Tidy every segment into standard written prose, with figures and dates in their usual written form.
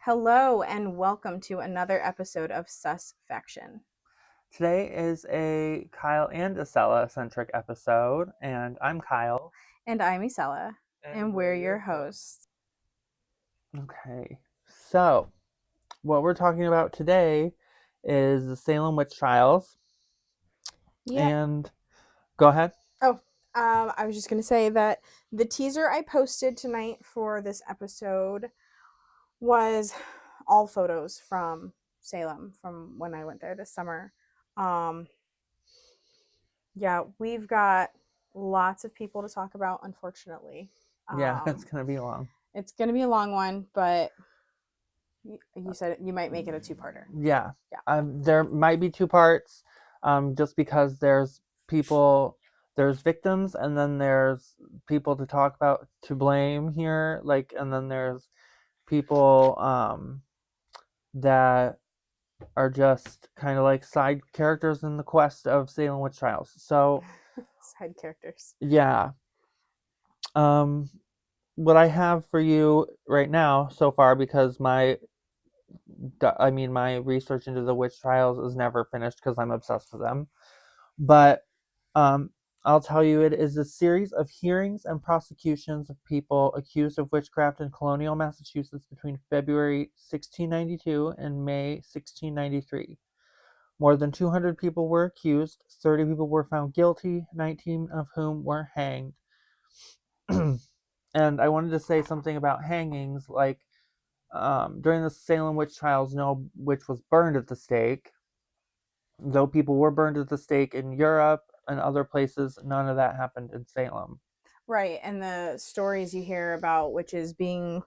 Hello and welcome to another episode of Susfaction. Today is a Kyle and Acela centric episode, and I'm Kyle. And I'm Isella, and we're your hosts. hosts. Okay, so what we're talking about today is the Salem Witch Trials. Yeah. And go ahead. Oh, I was just going to say that the teaser I posted tonight for this episode was all photos from Salem from when I went there this summer. Yeah, we've got lots of people to talk about, unfortunately. Yeah, it's going to be long. It's going to be a long one, but you said you might make it a two-parter. Yeah. Yeah. There might be two parts, just because there's victims, and then there's people to talk about, to blame here, and then there's people that are just kind of like side characters in the quest of Salem Witch Trials. So Side characters. yeah, what I have for you right now so far, because my research into the witch trials is never finished because I'm obsessed with them. But um, I'll tell you, it is a series of hearings and prosecutions of people accused of witchcraft in colonial Massachusetts between February 1692 and May 1693. More than 200 people were accused, 30 people were found guilty, 19 of whom were hanged. And I wanted to say something about hangings, during the Salem witch trials, no witch was burned at the stake. Though people were burned at the stake in Europe and other places, none of that happened in Salem. Right, and the stories you hear about witches being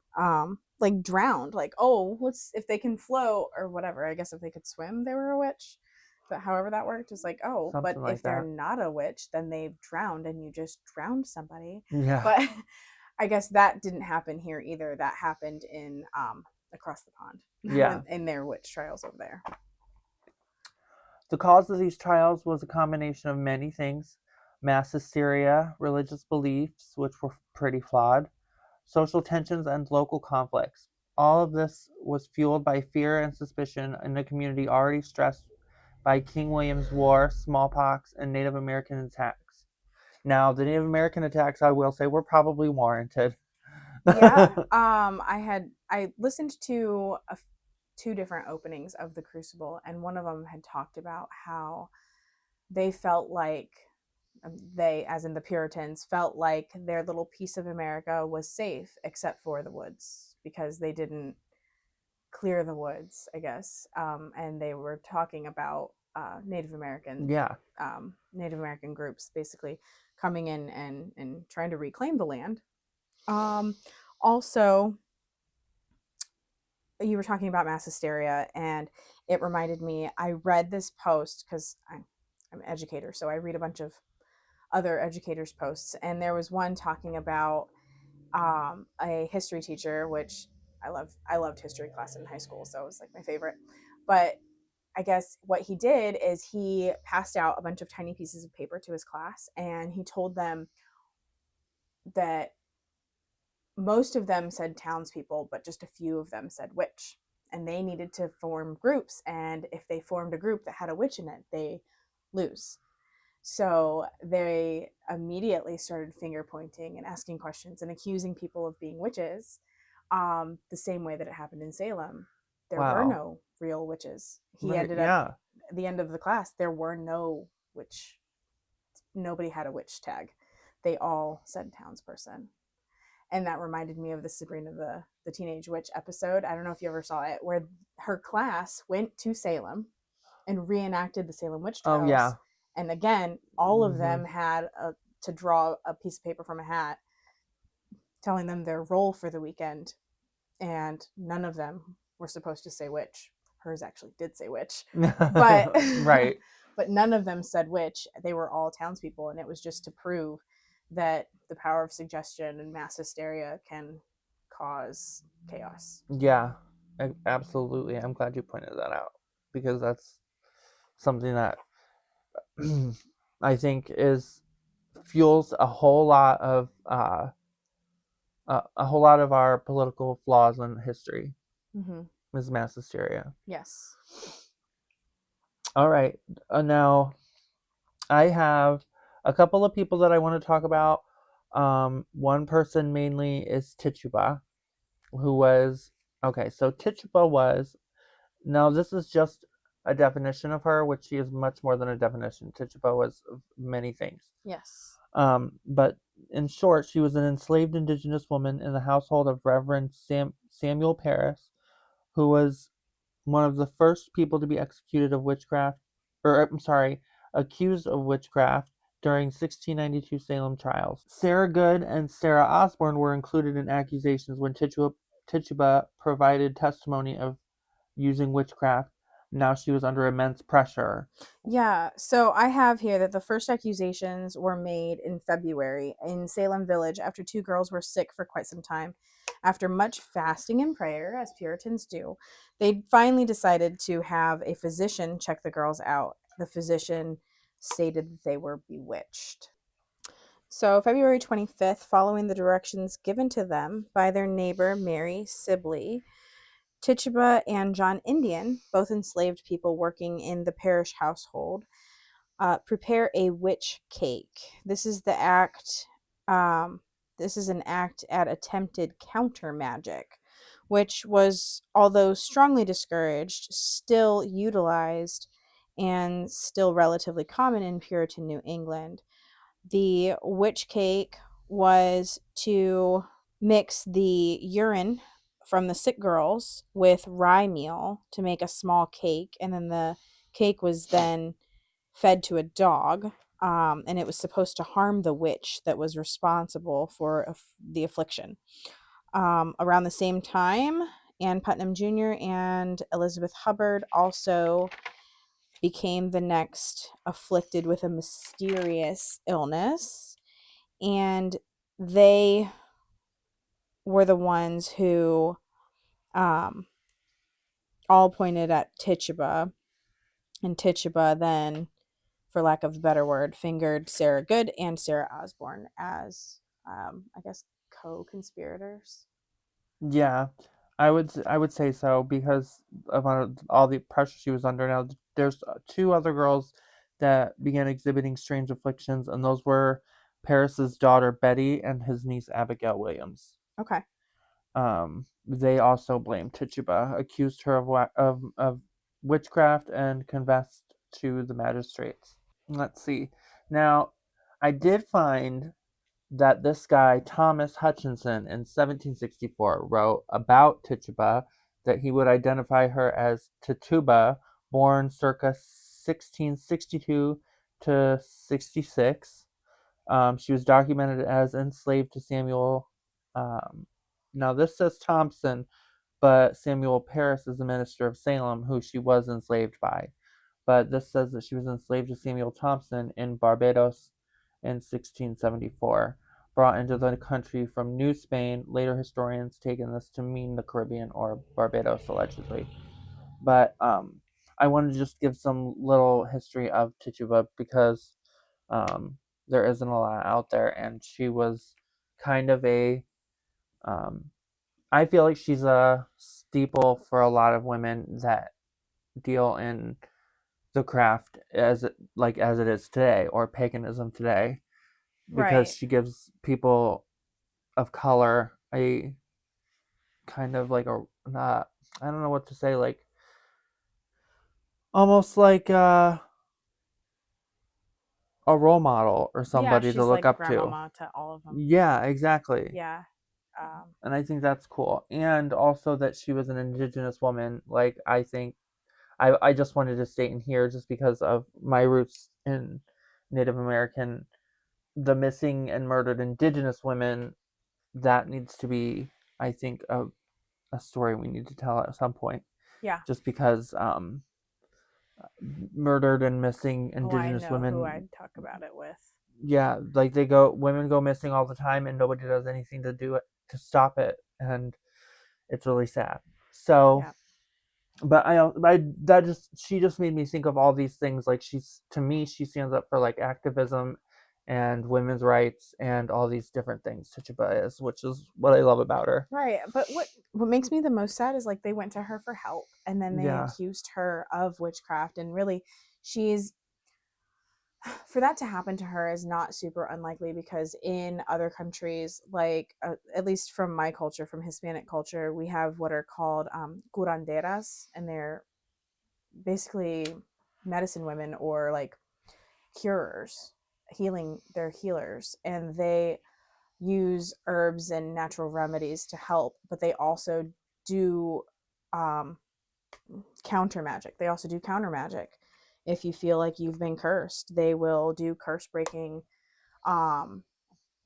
like drowned, like, oh, let's if they can float or whatever. I guess if they could swim, they were a witch. But however that worked is like, oh, but Something like if they're that. not a witch, then they've drowned and you just drowned somebody. Yeah. But I guess that didn't happen here either. That happened in across the pond. Yeah. in their witch trials over there. The cause of these trials was a combination of many things: mass hysteria, religious beliefs, which were pretty flawed, social tensions, and local conflicts. All of this was fueled by fear and suspicion in a community already stressed by King William's War, smallpox, and Native American attacks. Now, the Native American attacks, I will say, were probably warranted. Yeah. I listened to two different openings of the Crucible, and one of them had talked about how they felt like they, as in the Puritans, felt like their little piece of America was safe except for the woods because they didn't clear the woods, I guess. And they were talking about Native American Yeah. Native American groups basically coming in and trying to reclaim the land. Also, you were talking about mass hysteria, and it reminded me. I read this post because I'm an educator, so I read a bunch of other educators' posts, and there was one talking about a history teacher, which I love. I loved history class in high school, so it was like my favorite. But I guess what he did is he passed out a bunch of tiny pieces of paper to his class, and he told them that most of them said townspeople, but just a few of them said witch. And they needed to form groups. And if they formed a group that had a witch in it, they lose. So they immediately started finger pointing and asking questions and accusing people of being witches, the same way that it happened in Salem. There were no real witches. He ended up, at the end of the class, there were no witch. Nobody had a witch tag. They all said townsperson. And that reminded me of the Sabrina the Teenage Witch episode. I don't know if you ever saw it, where her class went to Salem and reenacted the Salem Witch Trials. Oh, yeah. And again, all of them had to draw a piece of paper from a hat telling them their role for the weekend. And none of them were supposed to say witch. Hers actually did say witch. But right. But none of them said witch. They were all townspeople, and it was just to prove that the power of suggestion and mass hysteria can cause chaos. Yeah, absolutely. I'm glad you pointed that out, because that's something that I think fuels a whole lot of our political flaws in history. Mm-hmm. is mass hysteria. Yes. All right. Now, I have a couple of people that I want to talk about. One person mainly is Tituba, who was okay. So Tituba was now this is just a definition of her, which she is much more than a definition. Tituba was many things. Yes. But in short, she was an enslaved indigenous woman in the household of Reverend Samuel Parris, who was one of the first people to be executed of witchcraft, or I'm sorry, accused of witchcraft during 1692 Salem trials. Sarah Good and Sarah Osborne were included in accusations when Tituba provided testimony of using witchcraft. Now she was under immense pressure. Yeah, so I have here that the first accusations were made in February in Salem Village after two girls were sick for quite some time. After much fasting and prayer, as Puritans do, they finally decided to have a physician check the girls out. The physician stated that they were bewitched. So, February 25th, following the directions given to them by their neighbor Mary Sibley, Tituba and John Indian, both enslaved people working in the parish household, prepare a witch cake. This is the act. This is an act at attempted counter magic, which was, although strongly discouraged, still utilized and still relatively common in Puritan New England. The witch cake was to mix the urine from the sick girls with rye meal to make a small cake, and then the cake was then fed to a dog, and it was supposed to harm the witch that was responsible for the affliction. Around the same time, Ann Putnam Jr. and Elizabeth Hubbard also became the next afflicted with a mysterious illness, and they were the ones who um, all pointed at Tituba, and Tituba then, for lack of a better word, fingered Sarah Good and Sarah Osborne as, I guess, co-conspirators. Yeah, I would say so because of all the pressure she was under. Now there's two other girls that began exhibiting strange afflictions, and those were Paris's daughter Betty and his niece Abigail Williams. Okay. They also blamed Tituba, accused her of witchcraft, and confessed to the magistrates. Let's see. Now, I did find that this guy, Thomas Hutchinson, in 1764 wrote about Tituba that he would identify her as Tituba, born circa 1662 to 66. She was documented as enslaved to Samuel. Um, Now, this says Thompson, but Samuel Parris is the minister of Salem, who she was enslaved by. But this says that she was enslaved to Samuel Thompson in Barbados in 1674, brought into the country from New Spain. Later historians taken this to mean the Caribbean or Barbados, allegedly. But I wanted to just give some little history of Tituba because there isn't a lot out there, and she was kind of a um, I feel like she's a steeple for a lot of women that deal in the craft as it is today, or paganism today, because Right. she gives people of color a kind of like a not I don't know what to say, like almost like a role model or Yeah, somebody to she's look like up to. grandmama to all of them. Yeah, exactly. Yeah. And I think that's cool. And also that she was an indigenous woman. Like, I think I just wanted to state in here, just because of my roots in Native American, the missing and murdered indigenous women, that needs to be, I think, a story we need to tell at some point. Yeah. Just because murdered and missing Oh, I indigenous know who women, I'd talk about it with. yeah, like women go missing all the time, and nobody does anything to do it to stop it, and it's really sad. So, Yeah. but she just made me think of all these things. Like, she's, to me, she stands up for like activism and women's rights and all these different things to Tobias, which is what I love about her. Right. But what makes me the most sad is like they went to her for help and then they Yeah. accused her of witchcraft, and really she's for that to happen to her is not super unlikely because in other countries, like at least from my culture, from Hispanic culture, we have what are called curanderas, and they're basically medicine women or like curers, they're healers, and they use herbs and natural remedies to help, but they also do um, counter magic. They also do counter magic. If you feel like you've been cursed, they will do curse breaking um,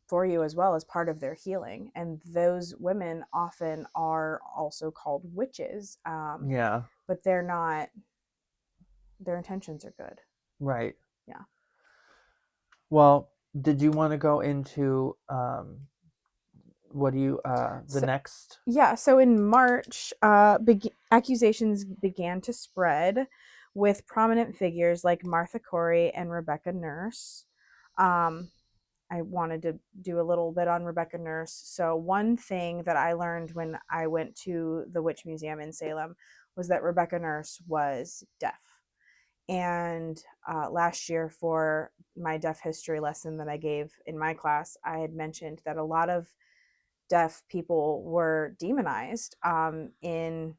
for you as well as part of their healing. And those women often are also called witches, Yeah. but they're not, their intentions are good. Right. Yeah. Well, did you want to go into what do you the So, next? yeah, so in March, accusations began to spread with prominent figures like Martha Corey and Rebecca Nurse. Um, I wanted to do a little bit on Rebecca Nurse. So, one thing that I learned when I went to the Witch Museum in Salem was that Rebecca Nurse was deaf. And last year, for my deaf history lesson that I gave in my class, I had mentioned that a lot of deaf people were demonized in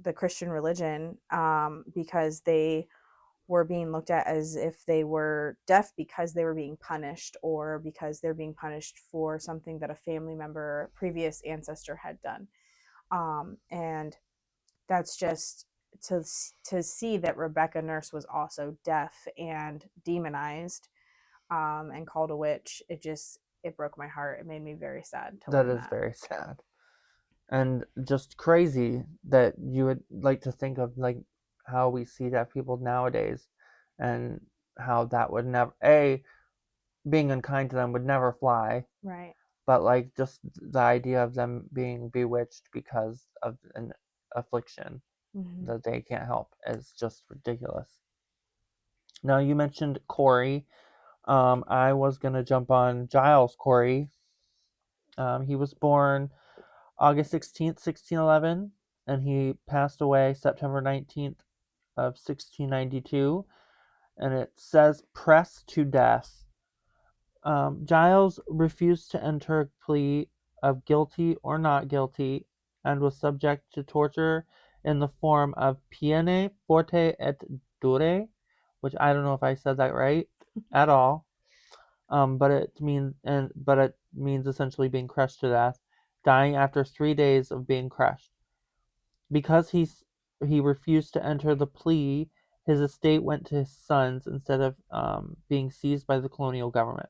the Christian religion because they were being looked at as if they were deaf because they were being punished or because they're being punished for something that a family member, previous ancestor had done. And that's just to see that Rebecca Nurse was also deaf and demonized and called a witch. It broke my heart. It made me very sad to That learn is that. very sad. And just crazy that you would like to think of like how we see deaf people nowadays and how that would never being unkind to them would never fly, Right. but like just the idea of them being bewitched because of an affliction Mm-hmm. that they can't help is just ridiculous. Now you mentioned Corey. I was gonna jump on Giles Corey. He was born August 16th, 1611, and he passed away September 19th of 1692. And it says pressed to death. Giles refused to enter a plea of guilty or not guilty and was subject to torture in the form of peine forte et dure, which I don't know if I said that right at all. But it means essentially being crushed to death, dying after 3 days of being crushed. Because he refused to enter the plea, his estate went to his sons instead of being seized by the colonial government,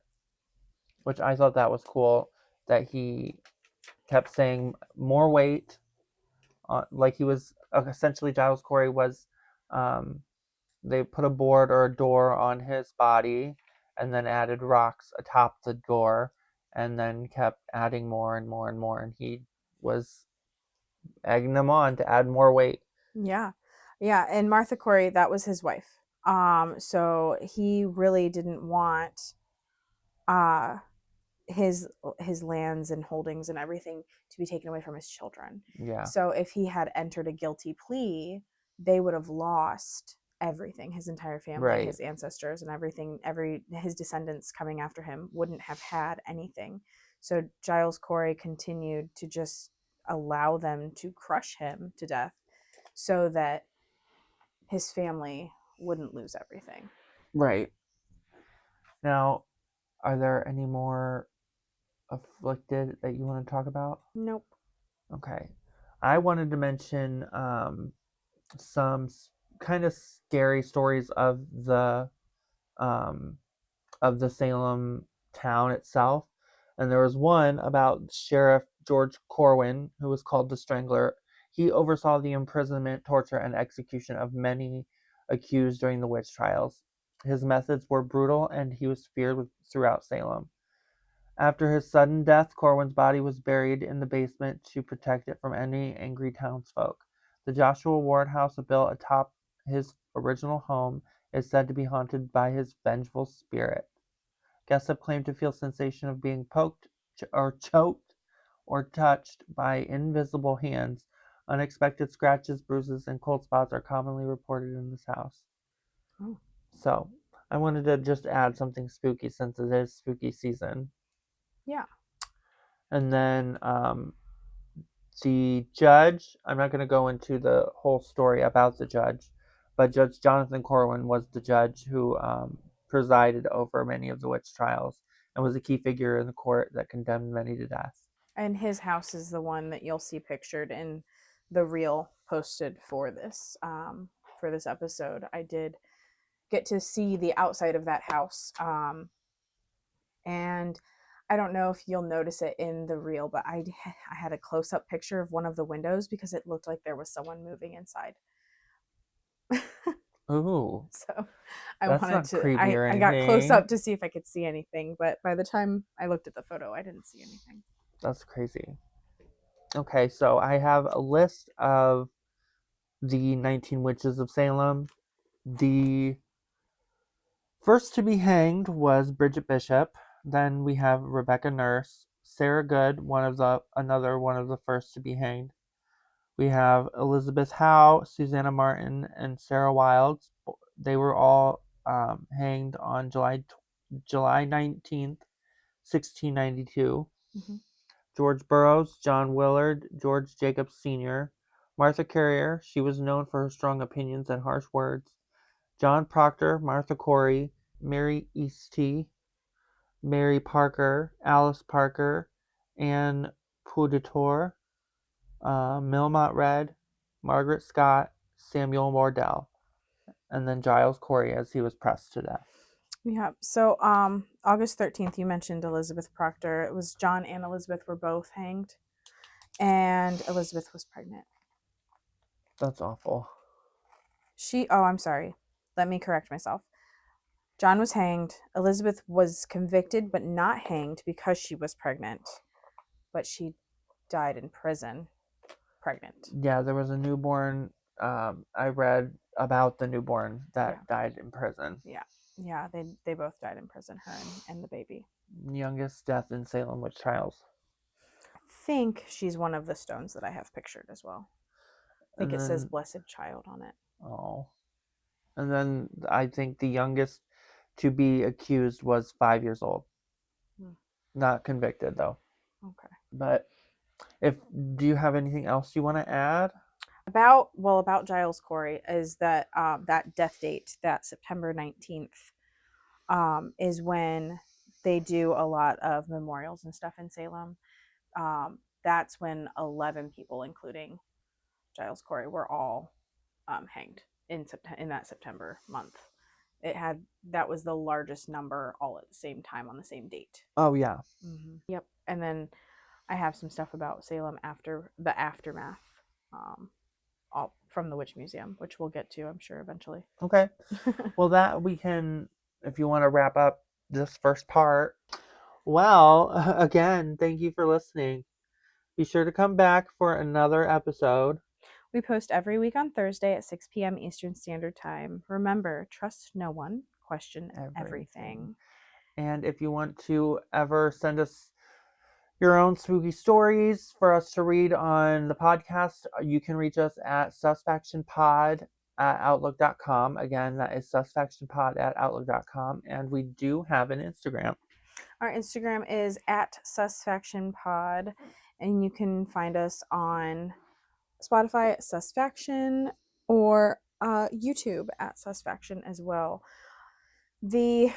which I thought that was cool. That he kept saying more weight, like he was essentially Giles Corey was. Um, they put a board or a door on his body, and then added rocks atop the door, and then kept adding more and more and more, and he was egging them on to add more weight. Yeah. Yeah. And Martha Corey, that was his wife. So he really didn't want uh his lands and holdings and everything to be taken away from his children. Yeah. So if he had entered a guilty plea, they would have lost everything. His entire family, Right. his ancestors, and everything, every his descendants coming after him wouldn't have had anything. So Giles Corey continued to just allow them to crush him to death so that his family wouldn't lose everything. Right. Now, are there any more afflicted that you want to talk about? Nope. Okay. I wanted to mention some kind of scary stories um, of the Salem town itself. And there was one about Sheriff George Corwin, who was called the Strangler. He oversaw the imprisonment, torture, and execution of many accused during the witch trials. His methods were brutal, and he was feared throughout Salem. After his sudden death, Corwin's body was buried in the basement to protect it from any angry townsfolk. The Joshua Ward house built atop his original home is said to be haunted by his vengeful spirit. Guests have claimed to feel sensation of being poked or choked or touched by invisible hands. Unexpected scratches, bruises, and cold spots are commonly reported in this house. Oh. So, I wanted to just add something spooky since it is spooky season. Yeah. And then the judge, I'm not going to go into the whole story about the judge, but Judge Jonathan Corwin was the judge who presided over many of the witch trials and was a key figure in the court that condemned many to death. And his house is the one that you'll see pictured in the reel posted for this episode. I did get to see the outside of that house, and I don't know if you'll notice it in the reel, but I had a close-up picture of one of the windows because it looked like there was someone moving inside. Ooh. So I That's wanted not to creepy or I got close anything. up to see if I could see anything, but by the time I looked at the photo, I didn't see anything. That's crazy. Okay, so I have a list of the 19 witches of Salem. The first to be hanged was Bridget Bishop. Then we have Rebecca Nurse, Sarah Good, another one of the first to be hanged. We have Elizabeth Howe, Susanna Martin, and Sarah Wilds. They were all hanged on July 19th, 1692. Mm-hmm. George Burroughs, John Willard, George Jacobs Sr., Martha Carrier, she was known for her strong opinions and harsh words, John Proctor, Martha Corey, Mary Eastie, Mary Parker, Alice Parker, Anne Pudetor, Milmot Red, Margaret Scott, Samuel Mordell, and then Giles Corey as he was pressed to death. Yeah. So August 13th, you mentioned Elizabeth Proctor. It was John and Elizabeth were both hanged, and Elizabeth was pregnant. That's awful. I'm sorry. Let me correct myself. John was hanged. Elizabeth was convicted but not hanged because she was pregnant. But she died in prison pregnant. Yeah, there was a newborn. I read about the newborn that died in prison. Yeah, they both died in prison, her and the baby. Youngest death in Salem Witch Trials. I think she's one of the stones that I have pictured as well. I think it says Blessed Child on it. Oh. And then I think the youngest to be accused was 5 years old. Not convicted, though. Okay. But do you have anything else you want to add? About Giles Corey is that that death date, that September 19th, is when they do a lot of memorials and stuff in Salem. That's when 11 people, including Giles Corey, were all hanged in that September month. That was the largest number all at the same time on the same date. Oh yeah. Mm-hmm. Yep. And then I have some stuff about Salem after the aftermath, all from the Witch Museum, which we'll get to, I'm sure, eventually. Okay. Well, that we can, if you want to wrap up this first part. Well, again, thank you for listening. Be sure to come back for another episode. We post every week on Thursday at 6 p.m. Eastern Standard Time. Remember, trust no one, question everything. And if you want to ever send us your own spooky stories for us to read on the podcast, you can reach us at susfactionpod@outlook.com. Again, that is susfactionpod@outlook.com. And we do have an Instagram. Our Instagram is @susfactionpod, and you can find us on Spotify at Susfaction or YouTube at Susfaction as well. The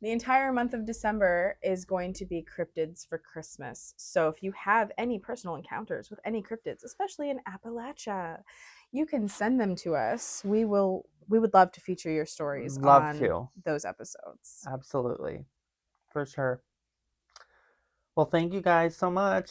entire month of December is going to be cryptids for Christmas. So if you have any personal encounters with any cryptids, especially in Appalachia, you can send them to us. We would love to feature your stories on those episodes. Absolutely. For sure. Well, thank you guys so much.